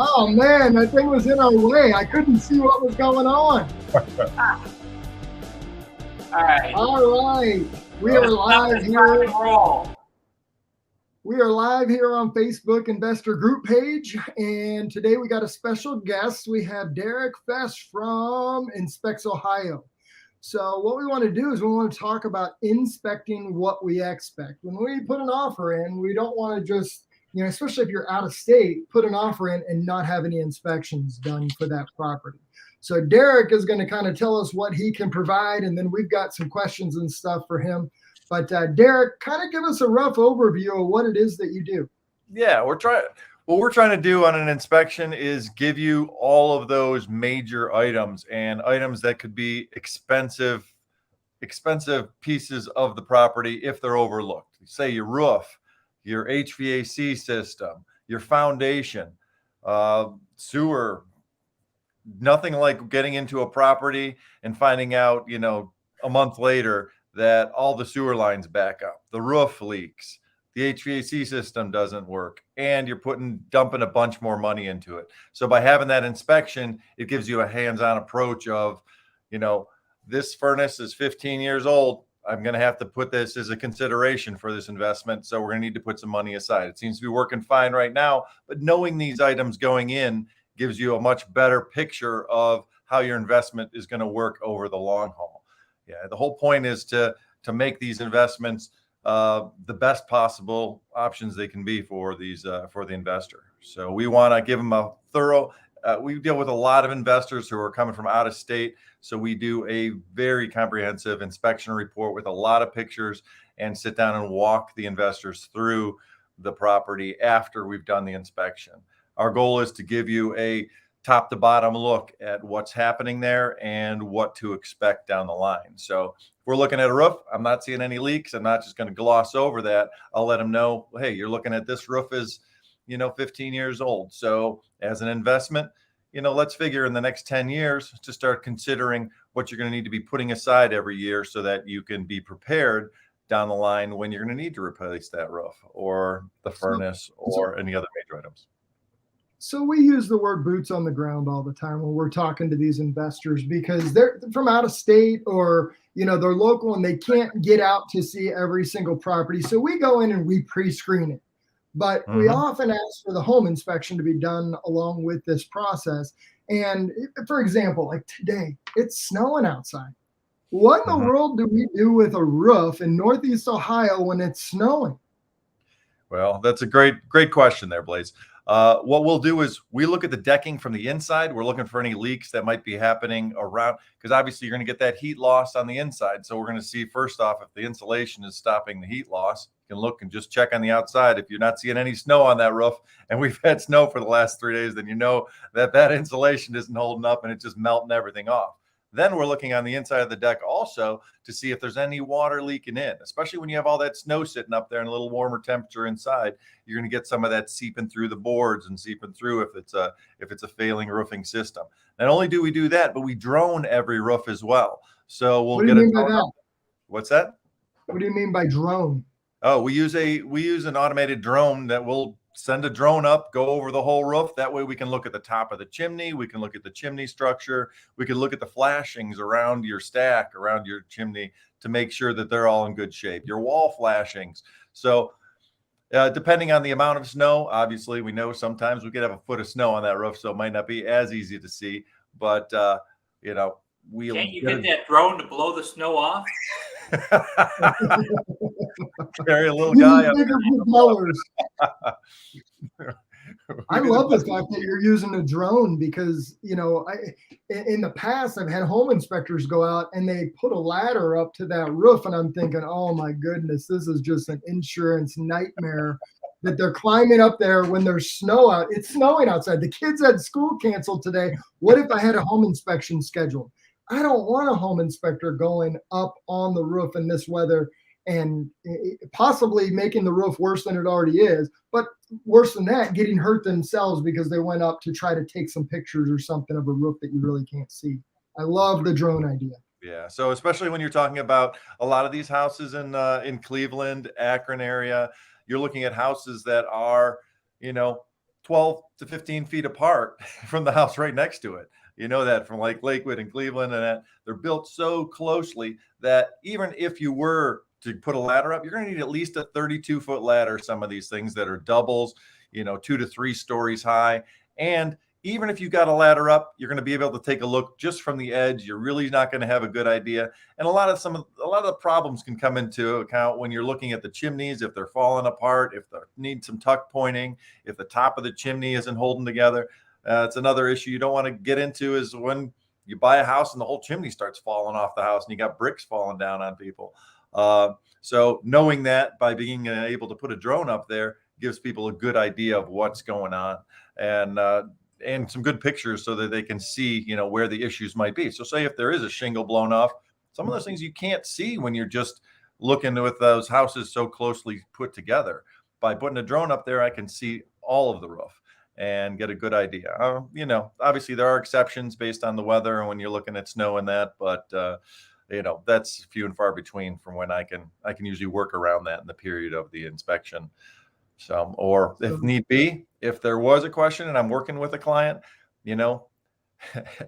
Oh man, that thing was in our way. I couldn't see what was going on. All right. All right. We are live here. We are live here on Facebook Investor Group page. And today we got a special guest. We have Derek Fest from Inspects Ohio. So what we want to do is we want to talk about inspecting what we expect. When we put an offer in, we don't want to just, especially if you're out of state, put an offer in and not have any inspections done for that property. So Derek is going to kind of tell us what he can provide, and then we've got some questions and stuff for him. But Derek, kind of give us a rough overview of what it is that you do. Yeah, what we're trying to do on an inspection is give you all of those major items and items that could be expensive pieces of the property if they're overlooked. Say your roof, your HVAC system, your foundation, sewer. Nothing like getting into a property and finding out, a month later that all the sewer lines back up, the roof leaks, the HVAC system doesn't work, and you're dumping a bunch more money into it. So by having that inspection, it gives you a hands-on approach of, this furnace is 15 years old. I'm going to have to put this as a consideration for this investment. So we're going to need to put some money aside. It seems to be working fine right now, but knowing these items going in gives you a much better picture of how your investment is going to work over the long haul. Yeah, the whole point is to make these investments the best possible options they can be for the investor. So we want to give them a thorough. We deal with a lot of investors who are coming from out of state, so we do a very comprehensive inspection report with a lot of pictures and sit down and walk the investors through the property after we've done the inspection. Our goal is to give you a top to bottom look at what's happening there and what to expect down the line. So if we're looking at a roof, I'm not seeing any leaks. I'm not just going to gloss over that. I'll let them know, hey, you're looking at this roof is, 15 years old. So as an investment, let's figure in the next 10 years to start considering what you're going to need to be putting aside every year so that you can be prepared down the line when you're going to need to replace that roof or the furnace or any other major items. So we use the word boots on the ground all the time when we're talking to these investors because they're from out of state or, they're local and they can't get out to see every single property. So we go in and we pre-screen it. But we often ask for the home inspection to be done along with this process. And for example, like today, it's snowing outside. What in the world do we do with a roof in Northeast Ohio when it's snowing? Well, that's a great question there, Blaze. What we'll do is we look at the decking from the inside. We're looking for any leaks that might be happening around, because obviously you're going to get that heat loss on the inside. So we're going to see first off if the insulation is stopping the heat loss. You can look and just check on the outside. If you're not seeing any snow on that roof, and we've had snow for the last 3 days, then you know that insulation isn't holding up and it's just melting everything off. Then we're looking on the inside of the deck also to see if there's any water leaking in, especially when you have all that snow sitting up there and a little warmer temperature inside. You're going to get some of that seeping through the boards and seeping through if it's a failing roofing system. Not only do we do that, but we drone every roof as well. So we'll get a drone up. What's that? What do you mean by drone? Oh, we use an automated drone that will send a drone up, go over the whole roof. That way we can look at the top of the chimney. We can look at the chimney structure. We can look at the flashings around your stack, around your chimney to make sure that they're all in good shape. Your wall flashings. So depending on the amount of snow, obviously we know sometimes we could have a foot of snow on that roof. So it might not be as easy to see, but can't you get that drone to blow the snow off? Carry a little guy up. I love the fact that you're using a drone because, in the past, I've had home inspectors go out and they put a ladder up to that roof. And I'm thinking, oh, my goodness, this is just an insurance nightmare that they're climbing up there when there's snow out. It's snowing outside. The kids had school canceled today. What if I had a home inspection scheduled? I don't want a home inspector going up on the roof in this weather and possibly making the roof worse than it already is. But worse than that, getting hurt themselves because they went up to try to take some pictures or something of a roof that you really can't see. I love the drone idea. Yeah. So especially when you're talking about a lot of these houses in Cleveland, Akron area, you're looking at houses that are, 12 to 15 feet apart from the house right next to it. You know that from like Lakewood and Cleveland, and that they're built so closely that even if you were to put a ladder up, you're going to need at least a 32-foot ladder. Some of these things that are doubles, 2 to 3 stories high. And even if you got a ladder up, you're going to be able to take a look just from the edge. You're really not going to have a good idea. And a lot of the problems can come into account when you're looking at the chimneys, if they're falling apart, if they need some tuck pointing, if the top of the chimney isn't holding together. It's another issue you don't want to get into is when you buy a house and the whole chimney starts falling off the house and you got bricks falling down on people. So knowing that by being able to put a drone up there gives people a good idea of what's going on and some good pictures so that they can see, where the issues might be. So say if there is a shingle blown off, some of those things you can't see when you're just looking with those houses so closely put together. By putting a drone up there, I can see all of the roof and get a good idea. Obviously there are exceptions based on the weather and when you're looking at snow and that, but that's few and far between from when I can usually work around that in the period of the inspection. So, or if need be, if there was a question and I'm working with a client,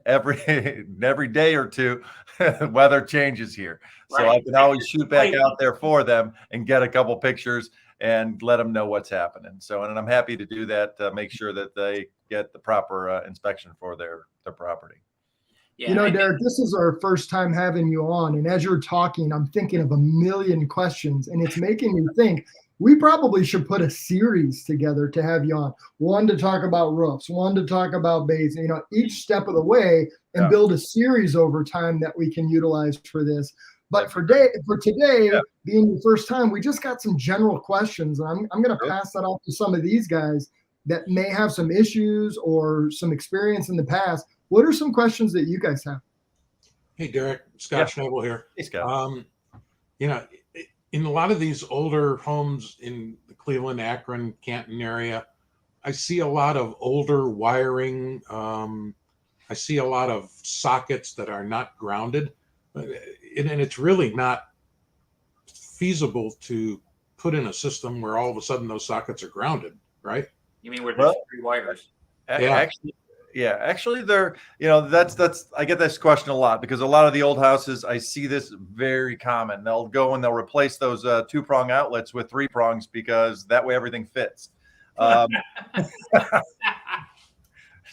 every day or two, weather changes here. So I can always shoot back out there for them and get a couple pictures and let them know what's happening. So, and I'm happy to do that to make sure that they get the proper inspection for their property. Yeah, Derek, this is our first time having you on. And as you're talking, I'm thinking of a million questions and it's making me think we probably should put a series together to have you on. One to talk about roofs, one to talk about bays, each step of the way and build a series over time that we can utilize for this. But for today, being the first time, we just got some general questions. And I'm going to pass that off to some of these guys that may have some issues or some experience in the past. What are some questions that you guys have? Hey, Derek, Scott Schnabel here. Hey, Scott. In a lot of these older homes in the Cleveland, Akron, Canton area, I see a lot of older wiring. I see a lot of sockets that are not grounded. And it's really not feasible to put in a system where all of a sudden those sockets are grounded, right? You mean where there's 3 wires? Actually, they're, that's I get this question a lot because a lot of the old houses, I see this very common. They'll go and they'll replace those 2-prong outlets with 3 prongs because that way everything fits. Not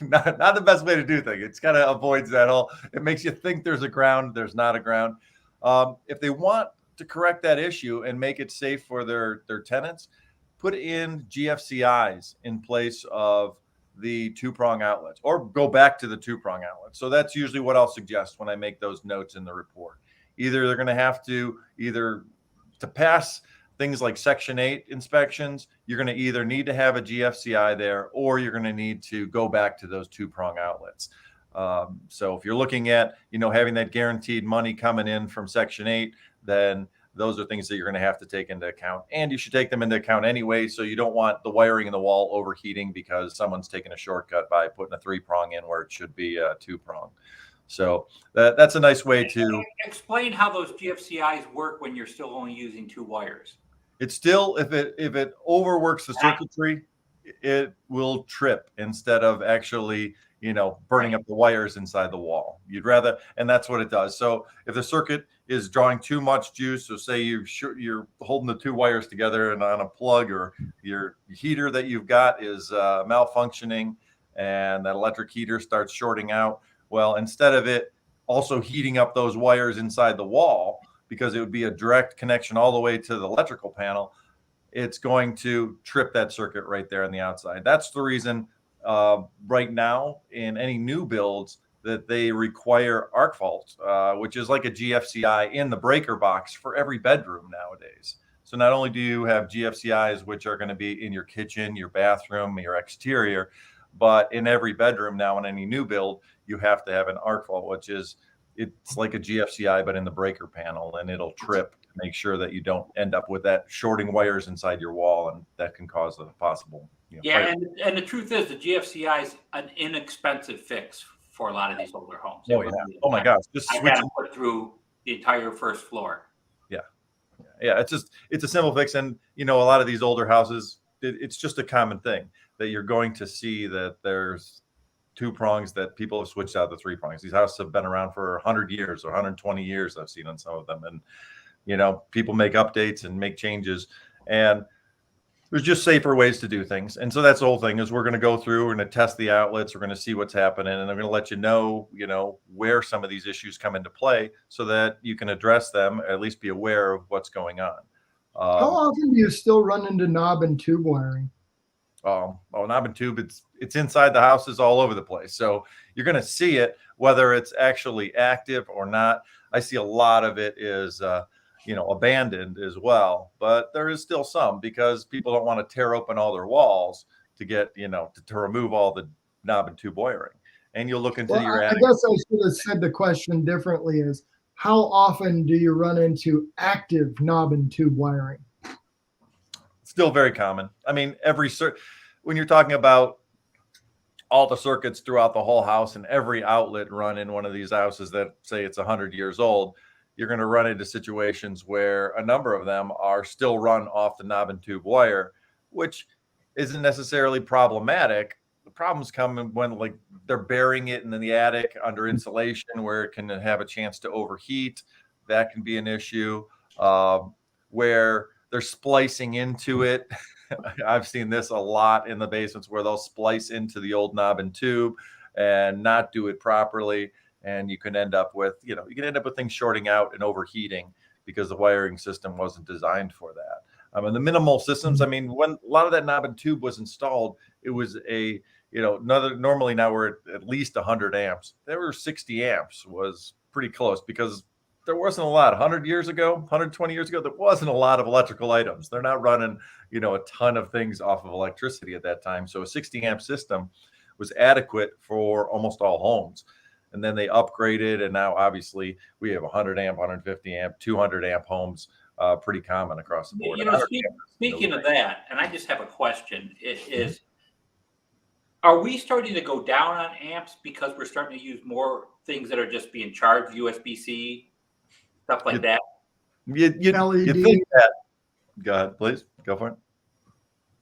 the best way to do things. It's kind of avoids that whole, it makes you think there's a ground, there's not a ground. If they want to correct that issue and make it safe for their tenants, put in GFCIs in place of the 2-prong outlets or go back to the 2-prong outlets. So that's usually what I'll suggest when I make those notes in the report. Either they're going to have to to pass things like Section 8 inspections, you're going to either need to have a GFCI there or you're going to need to go back to those 2-prong outlets. So if you're looking at, having that guaranteed money coming in from Section 8, then those are things that you're going to have to take into account. And you should take them into account anyway. So you don't want the wiring in the wall overheating because someone's taking a shortcut by putting a 3-prong in where it should be a 2-prong. So that's a nice way to explain how those GFCIs work when you're still only using 2 wires. It's still, if it overworks the circuitry, it will trip instead of actually, burning up the wires inside the wall. You'd rather, and that's what it does. So if the circuit is drawing too much juice, so say you're holding the 2 wires together and on a plug, or your heater that you've got is malfunctioning and that electric heater starts shorting out. Well, instead of it also heating up those wires inside the wall, because it would be a direct connection all the way to the electrical panel, it's going to trip that circuit right there on the outside. That's the reason right now in any new builds that they require arc fault, which is like a GFCI in the breaker box for every bedroom nowadays. So not only do you have GFCIs, which are going to be in your kitchen, your bathroom, your exterior, but in every bedroom now in any new build, you have to have an arc fault, which is, it's like a GFCI, but in the breaker panel, and it'll trip to make sure that you don't end up with that shorting wires inside your wall, and that can cause a possible fire. And the truth is the GFCI is an inexpensive fix for a lot of these older homes. Oh my gosh, just I got to put through the entire first floor. Yeah, it's a simple fix, and a lot of these older houses, it's just a common thing that you're going to see that there's 2 prongs that people have switched out the 3 prongs. These houses have been around for 100 years or 120 years. I've seen on some of them, and people make updates and make changes, and there's just safer ways to do things. And so that's the whole thing is we're going to go through, we're going to test the outlets, we're going to see what's happening, and I'm going to let you know, where some of these issues come into play so that you can address them, or at least be aware of what's going on. How often do you still run into knob and tube wiring? Knob and tube, it's inside the houses all over the place. So you're going to see it, whether it's actually active or not. I see a lot of it is, abandoned as well, but there is still some because people don't want to tear open all their walls to get, to remove all the knob and tube wiring. And you'll look into your attic. I guess I should have said the question differently is, how often do you run into active knob and tube wiring? Still very common. I mean, when you're talking about all the circuits throughout the whole house and every outlet run in one of these houses that say it's 100 years old, you're going to run into situations where a number of them are still run off the knob and tube wire, which isn't necessarily problematic. The problems come when they're burying it in the attic under insulation where it can have a chance to overheat. That can be an issue. Where they're splicing into it. I've seen this a lot in the basements where they'll splice into the old knob and tube and not do it properly. And you can end up with, things shorting out and overheating because the wiring system wasn't designed for that. And the minimal systems, when a lot of that knob and tube was installed, it was normally now we're at least 100 amps. There were 60 amps was pretty close because there wasn't a lot. 120 years ago, there wasn't a lot of electrical items. They're not running, a ton of things off of electricity at that time. So a 60 amp system was adequate for almost all homes. And then they upgraded, and now obviously we have 100 amp, 150 amp, 200 amp homes, pretty common across the board. Speaking of that, and I just have a question, are we starting to go down on amps because we're starting to use more things that are just being charged, USB-C, stuff like that? You think that. Go ahead, please. Go for it.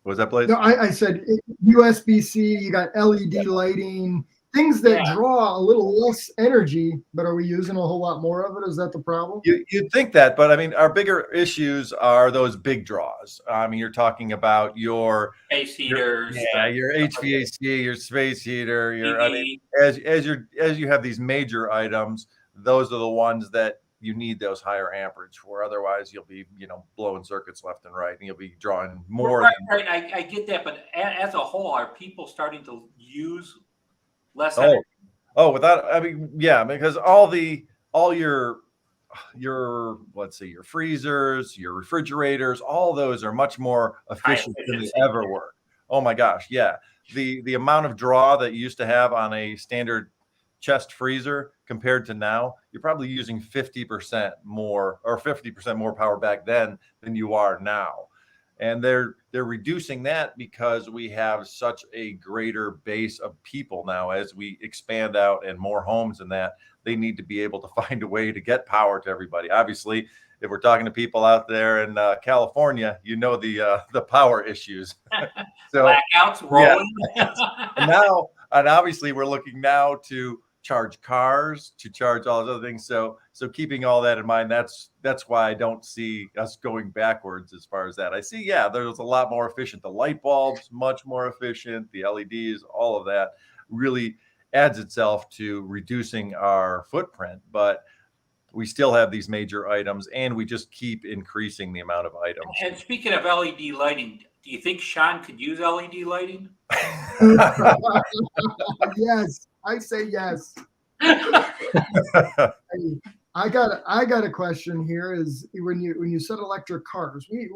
What was that, please? No, I said USB-C, you got LED lighting, things that draw a little less energy, but are we using a whole lot more of it? Is that the problem? You'd think that, but our bigger issues are those big draws. You're talking about your space heaters, your HVAC, your space heater, as you have these major items, those are the ones that you need those higher amperage for. Otherwise, you'll be blowing circuits left and right, and you'll be drawing more. Right. I get that, but as a whole, are people starting to use less energy? Because all your let's see, your freezers, your refrigerators, all those are much more efficient than they ever were. Oh my gosh, yeah. The amount of draw that you used to have on a standard chest freezer compared to now, you're probably using 50% more or 50% more power back then than you are now. And they're reducing that because we have such a greater base of people now. As we expand out and more homes and that, they need to be able to find a way to get power to everybody. Obviously, if we're talking to people out there in California, the power issues. So blackouts rolling. Yeah. And obviously we're looking now to charge cars, to charge all those other things. So keeping all that in mind, that's why I don't see us going backwards as far as that. I see, there's a lot more efficient. The light bulbs, much more efficient. The LEDs, all of that really adds itself to reducing our footprint. But we still have these major items, and we just keep increasing the amount of items. And speaking of LED lighting, do you think Sean could use LED lighting? Yes, I say yes. I got a question here. Is when you said electric cars, we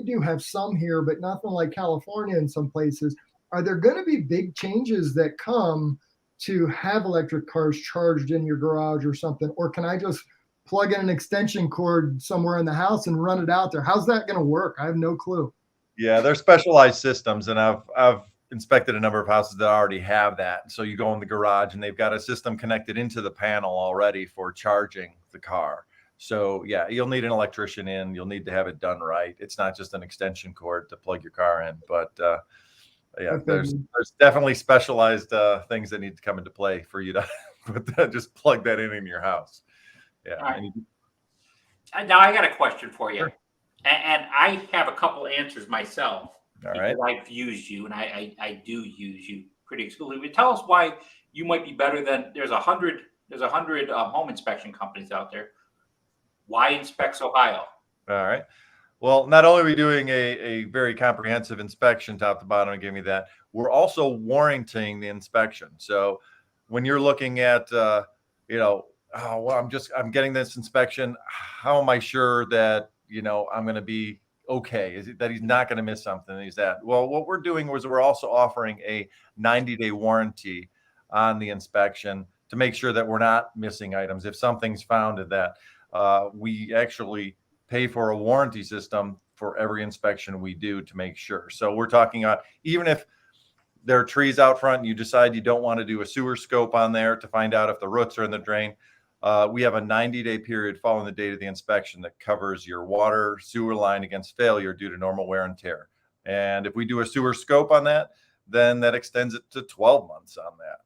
do have some here, but nothing like California in some places. Are there going to be big changes that come to have electric cars charged in your garage or something, or can I just plug in an extension cord somewhere in the house and run it out there? How's that going to work? I have no clue. Yeah, they're specialized systems, and I've inspected a number of houses that already have that. So you go in the garage and they've got a system connected into the panel already for charging the car. So yeah, you'll need an electrician in. You'll need to have it done right. It's not just an extension cord to plug your car in, but yeah, there's definitely specialized things that need to come into play for you to just plug that in your house. Yeah. Right. Now I got a question for you, Sure. and I have a couple answers myself. All right. I've used you, and I do use you pretty exclusively. Tell us why you might be better than there's 100 home inspection companies out there. Why Inspects Ohio? All right. Well, not only are we doing a very comprehensive inspection top to bottom and give me that, we're also warranting the inspection. So when you're looking at, oh, well, I'm getting this inspection. How am I sure that, I'm going to be okay? Is it that he's not going to miss something? He's that. Well, what we're doing was we're also offering a 90-day warranty on the inspection to make sure that we're not missing items. If something's found at that, we actually pay for a warranty system for every inspection we do to make sure. So we're talking about, even if there are trees out front and you decide you don't want to do a sewer scope on there to find out if the roots are in the drain, we have a 90-day period following the date of the inspection that covers your water sewer line against failure due to normal wear and tear. And if we do a sewer scope on that, then that extends it to 12 months on that.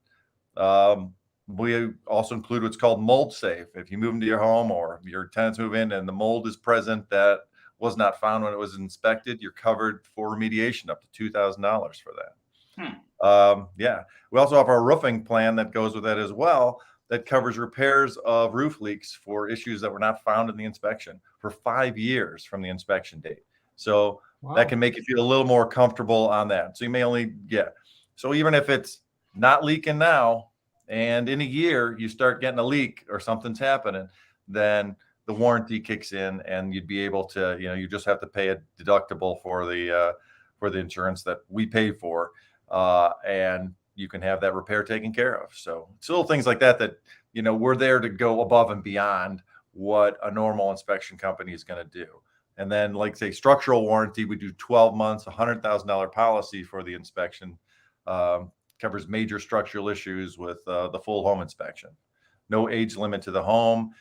We also include what's called mold safe. If you move into your home or your tenants move in and the mold is present that was not found when it was inspected, you're covered for remediation up to $2,000 for that. Yeah. We also have our roofing plan that goes with that as well, that covers repairs of roof leaks for issues that were not found in the inspection for 5 years from the inspection date. So that can make you feel a little more comfortable on that. So you may only so even if it's not leaking now, and in a year you start getting a leak or something's happening, then the warranty kicks in and you'd be able to, you just have to pay a deductible for the insurance that we pay for. And you can have that repair taken care of. So it's little things like that, we're there to go above and beyond what a normal inspection company is going to do. And then, like say, structural warranty, we do 12 months, $100,000 policy for the inspection. Covers major structural issues with the full home inspection. No age limit to the home,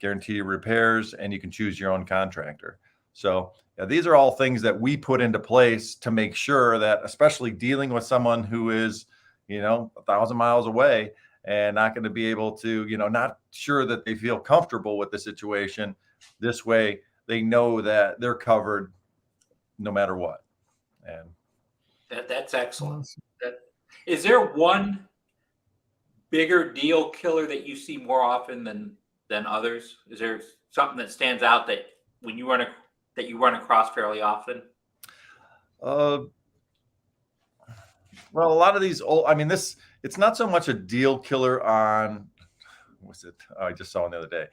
guarantee repairs, and you can choose your own contractor. So these are all things that we put into place to make sure that, especially dealing with someone who is, 1,000 miles away and not going to be able to, not sure that they feel comfortable with the situation. This way they know that they're covered no matter what. And that's excellent. Is there one bigger deal killer that you see more often than others? Is there something that stands out that when you run across fairly often? Well, a lot of these it's not so much a deal killer on, what's it? Oh, I just saw it the other day.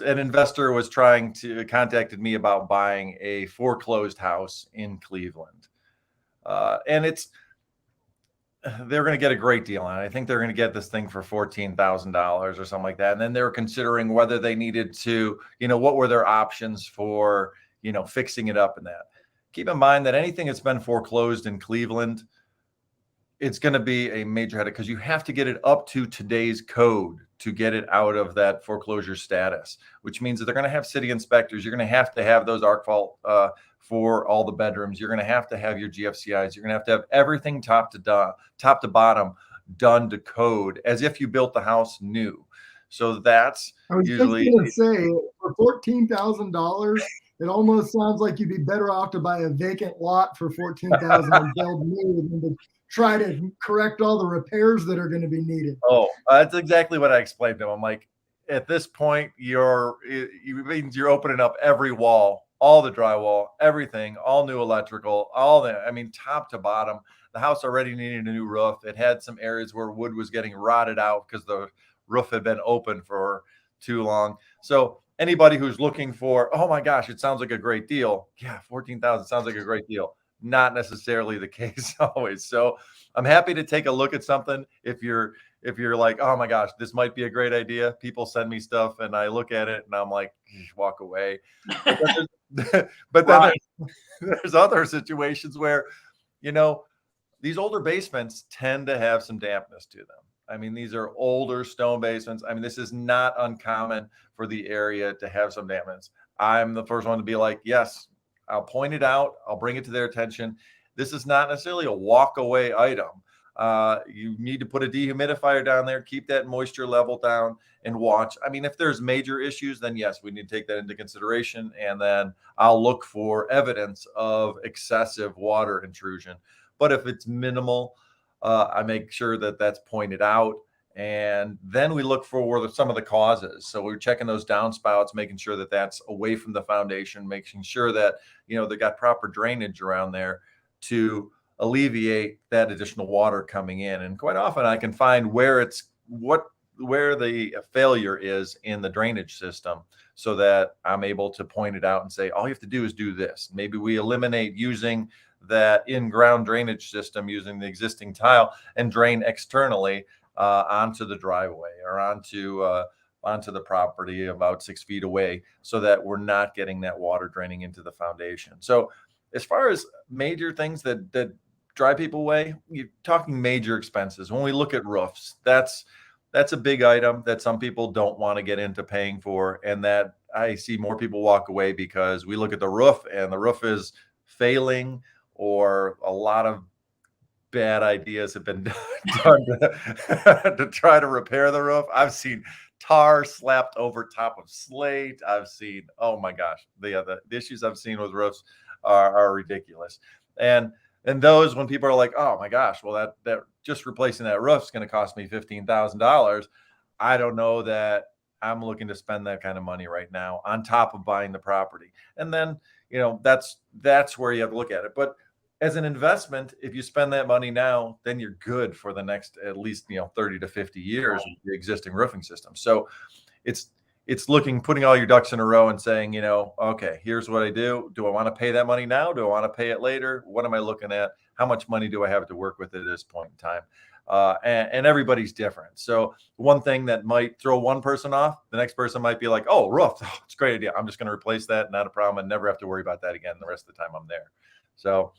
An investor was contacted me about buying a foreclosed house in Cleveland. And they're going to get a great deal on it. I think they're going to get this thing for $14,000 or something like that. And then they were considering whether they needed to, what were their options for, fixing it up and that. Keep in mind that anything that's been foreclosed in Cleveland, it's going to be a major headache because you have to get it up to today's code to get it out of that foreclosure status, which means that they're going to have city inspectors. You're going to have those arc fault for all the bedrooms. You're going to have your GFCIs. You're going to have everything top to bottom done to code as if you built the house new. So that's usually going to say for $14,000. It almost sounds like you'd be better off to buy a vacant lot for $14,000 and build new than to try to correct all the repairs that are going to be needed. Oh, that's exactly what I explained to him. I'm like, at this point, it means you're opening up every wall, all the drywall, everything, all new electrical, top to bottom. The house already needed a new roof. It had some areas where wood was getting rotted out because the roof had been open for too long. So anybody who's looking for, oh my gosh, it sounds like a great deal. Yeah, $14,000 sounds like a great deal. Not necessarily the case always. So I'm happy to take a look at something. If you're like, oh my gosh, this might be a great idea. People send me stuff and I look at it and I'm like, walk away. But then there's other situations where, these older basements tend to have some dampness to them. I mean, these are older stone basements. I mean, this is not uncommon for the area to have some damage. I'm the first one to be like, yes, I'll point it out. I'll bring it to their attention. This is not necessarily a walk away item. You need to put a dehumidifier down there, keep that moisture level down, and watch. I mean, if there's major issues, then yes, we need to take that into consideration. And then I'll look for evidence of excessive water intrusion. But if it's minimal, I make sure that that's pointed out. And then we look for some of the causes. So we're checking those downspouts, making sure that that's away from the foundation, making sure that, they got proper drainage around there to alleviate that additional water coming in. And quite often I can find where the failure is in the drainage system, so that I'm able to point it out and say, all you have to do is do this. Maybe we eliminate using that in-ground drainage system using the existing tile and drain externally onto the driveway or onto the property about 6 feet away, so that we're not getting that water draining into the foundation. So as far as major things that drive people away, you're talking major expenses. When we look at roofs, that's a big item that some people don't want to get into paying for, and that I see more people walk away because we look at the roof and the roof is failing, or a lot of bad ideas have been done to try to repair the roof. I've seen tar slapped over top of slate. I've seen, oh my gosh, the issues I've seen with roofs are ridiculous. And those, when people are like, oh my gosh, well, that just replacing that roof is going to cost me $15,000. I don't know that I'm looking to spend that kind of money right now on top of buying the property. And then, that's where you have to look at it. But as an investment, if you spend that money now, then you're good for the next at least 30 to 50 years with the existing roofing system. So it's putting all your ducks in a row and saying, okay, here's what I do. Do I want to pay that money now? Do I want to pay it later? What am I looking at? How much money do I have to work with at this point in time? And everybody's different. So one thing that might throw one person off, the next person might be like, oh, roof, it's a great idea. I'm just going to replace that. Not a problem. I never have to worry about that again the rest of the time I'm there. So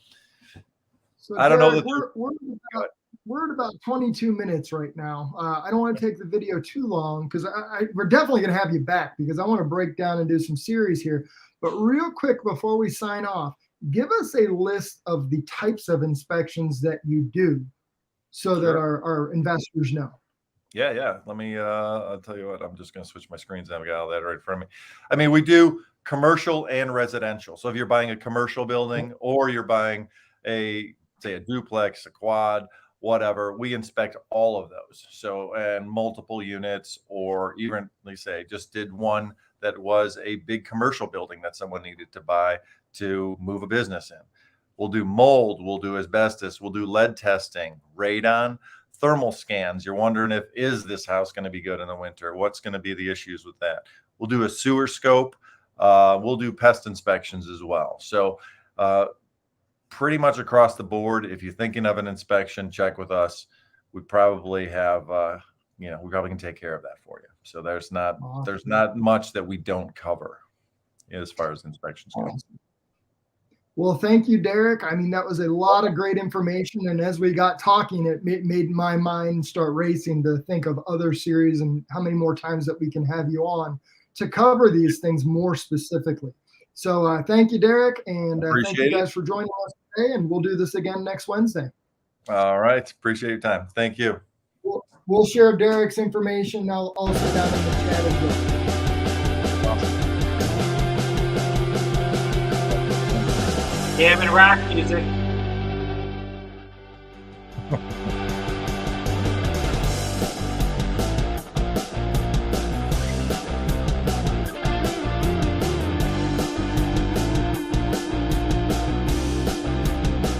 I don't Derek, know that we're at about 22 minutes right now. I don't want to take the video too long, because we're definitely going to have you back, because I want to break down and do some series here. But real quick, before we sign off, give us a list of the types of inspections that you do, so that our investors know. Yeah. Let me, I'll tell you what, I'm just going to switch my screens. I've got all that right in front of me. I mean, we do commercial and residential. So if you're buying a commercial building, or you're buying a duplex, a quad, whatever, we inspect all of those. So, and multiple units, or even, let's say, just did one that was a big commercial building that someone needed to buy to move a business in. We'll do mold, we'll do asbestos, we'll do lead testing, radon, thermal scans. You're wondering is this house going to be good in the winter? What's going to be the issues with that? We'll do a sewer scope. We'll do pest inspections as well. So, pretty much across the board, if you're thinking of an inspection, check with us. We probably have, we probably can take care of that for you. So there's not much that we don't cover as far as inspections go. Well, thank you, Derek. I mean, that was a lot of great information. And as we got talking, it made my mind start racing to think of other series and how many more times that we can have you on to cover these things more specifically. So thank you, Derek. And thank you guys for joining us today. And we'll do this again next Wednesday. All right. Appreciate your time. Thank you. We'll share Derek's information. I'll also down in the chat as well. Damn and rock music.